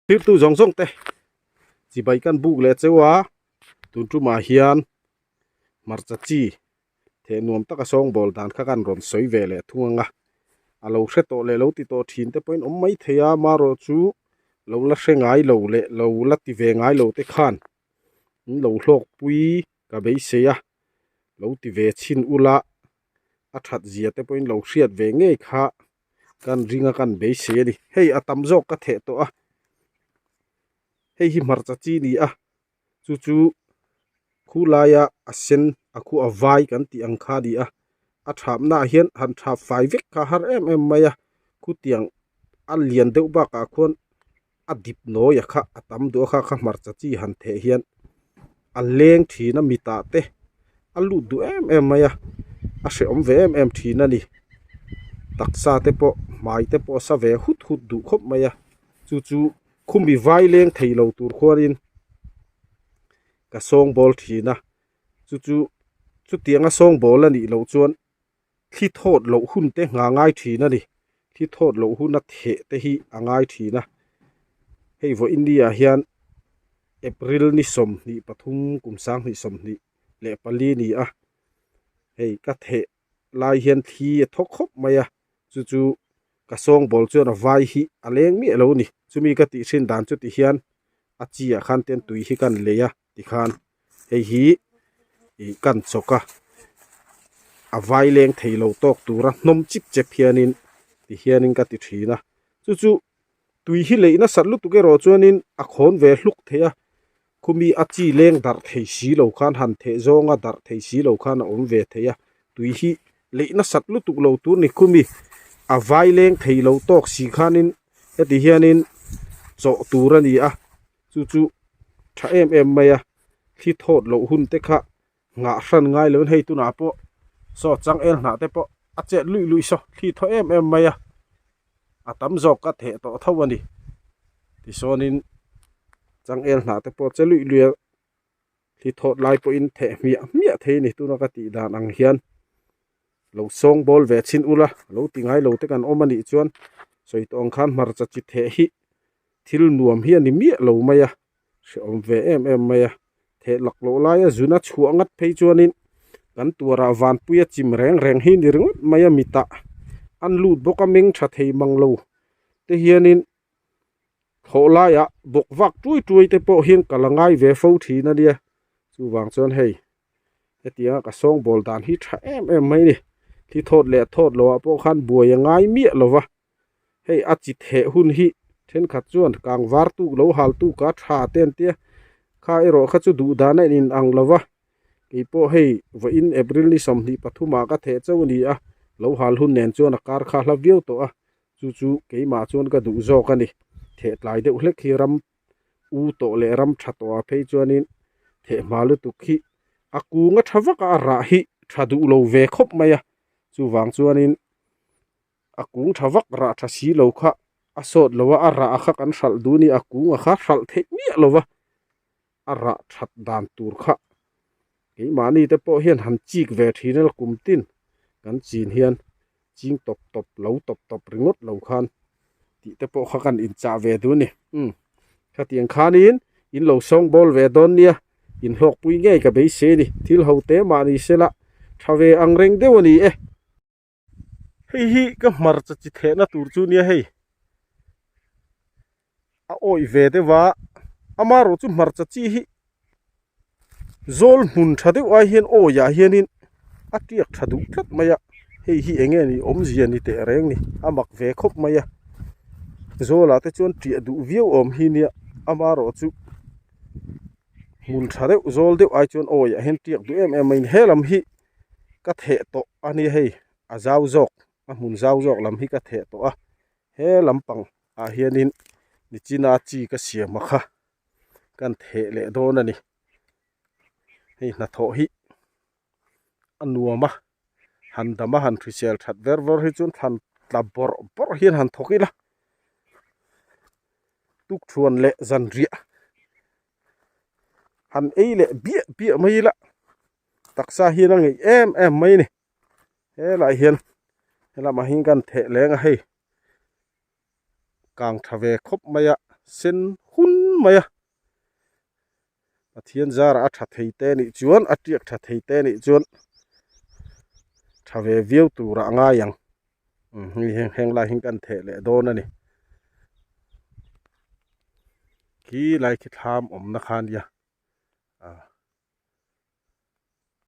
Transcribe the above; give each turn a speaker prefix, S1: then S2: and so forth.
S1: tir tu zong zong te chỉ bay kan buk le chewa tun tu ma hian marcha chi the nuam taka song bol dan kha kan ron soi ve le thunga alo hre to le lo ti to thin te point om mai theya maro chu lo la hrengai lo le lo la ti ve ngai lo te khan lo hlok pui ka be se ya lo ti ve chin ula a that zia te point lo hriat ve nge kha kan ringa kan be se ni hei atam jok ka the to a hei hi marcha chi ni a chu chu khulaya asen aku avai kan ti angkha di a thap na hian han thap fai vek ka har em maya ku tiang a lian deuh ba ka khon a dip no ya kha atam do kha kha marcha chi han the hian a leng thina mita te a lu du em maya a hre om ve em thina ni taksa te po mai te po sa ve hut hut du khop maya chu chu khumi vai leng theilo tur khorin ka song bol thina chu chu tianga song bol ani lo chuan khi thot lo hun te nga ngai thina ni khi thot lo hun na the te hi angai thina hei vo India hian April ni som ni pathum kumsang ni som ni le pali ni a hei ka the lai hian thi thok khop maya chu chu ka song bol chuan a vai hi aleng mi lo ni chumi ka ti hrin dan chu ti hian a chi a khan ten tui hi kan leya ti khan hei hi i kan choka a vai leng theilo tok tura nom chip che phianin ti hianin ka ti thina chu chu tui hi leina satlu tu ke ro chuanin a khon ve hluk theya khumi a chi leng dar thei si lo khan han the zonga dar thei si lo khan a om ve theya tui hi leina satlu tu lo tur ni khumi a vai leng theilo tok si khanin e ti hianin cho turani a chu chu tha em maya khi thot lo hun te kha nga hran ngai lo hei tu na po so chang el na te po a che lui so khi tho em maya atam jok ka the to thawani ti sonin chang el na te po che lui khi thot lai po in the mi the ni tu na ka ti dan ang hian lo song bol ve chin ula lo tingai lo te kan omani chuan soi tong khan mar cha chi the hi thil nuam hi ani mi lo maya se om ve em maya the lak lo lai a zuna chuangat phei chuanin kan tura van puya chim reng hi ni ring maya mita an lut boka meng tha thei manglo te hianin tholaya bok vak tui te po hian kalangai ve fo thina dia chu wang chon hei etia ka song bol dan hi tha em mai ni thi thot le thot lo po khan buaya ngai mi lova hei a chi the hun hi then khat chuan kang war tu lo hal tu ka tha ten te kha ero kha chu du da na in ang lova ki po hei vo in April ni som ni pathuma ka the chau ni a lo hal hun nen chuan a kar kha hla viau to a chu chu ke ma chuan ka du zo ka ni the tlai de hlek hi ram u to le ram tha to a phei chuanin the malu tu khi akunga thawaka ra hi thadu lo ve khop maya chu wang chuanin akung thawak ra tha si lo kha asot lowa ara kha kan hral du ni akung kha hral the mi lowa ara that dan tur kha ke mani te po hian han chik ve thinel kumtin kan chin hian ching top lo top ringot lo khan ti te po kha kan in cha ve du ni kha tiang khanin in lo song bol ve don nia in hlok pui nge ka be se ni thil ho te mani sela thave ang reng de wani e hei hi ka mar cha chi the na tur chu nia hei a oi ve de wa amaro chu mar cha chi hi zol mun thade wa hian o ya hianin atiak thadu tlat maya hei hi enge ni om zia ni te reng ni amak ve khop maya zola te chon ti du viau om hi nia amaro chu mun thade zol de ai chon o ya hen tiak du em in helam hi ka the to ani hei azau jok a mun zau jok lam hi ka the to a he lampang a hianin ni china chi ka siam kha kan the le don ani hei na tho hi anuama han dama han thrisel that ver hi chun than tla bor hian han thokila tuk thuan le zan ria han eile bia mai la taksa hi rang em mai ni he lai hian hela ma hin kan the lenga hei kang thave khop maya sen hun maya pathian zara a tha thei te ni chuan a tiak tha thei te ni chuan tha ve viau tura nga yang heng la hing kan the le don ani ki lai ki tham om na khan ya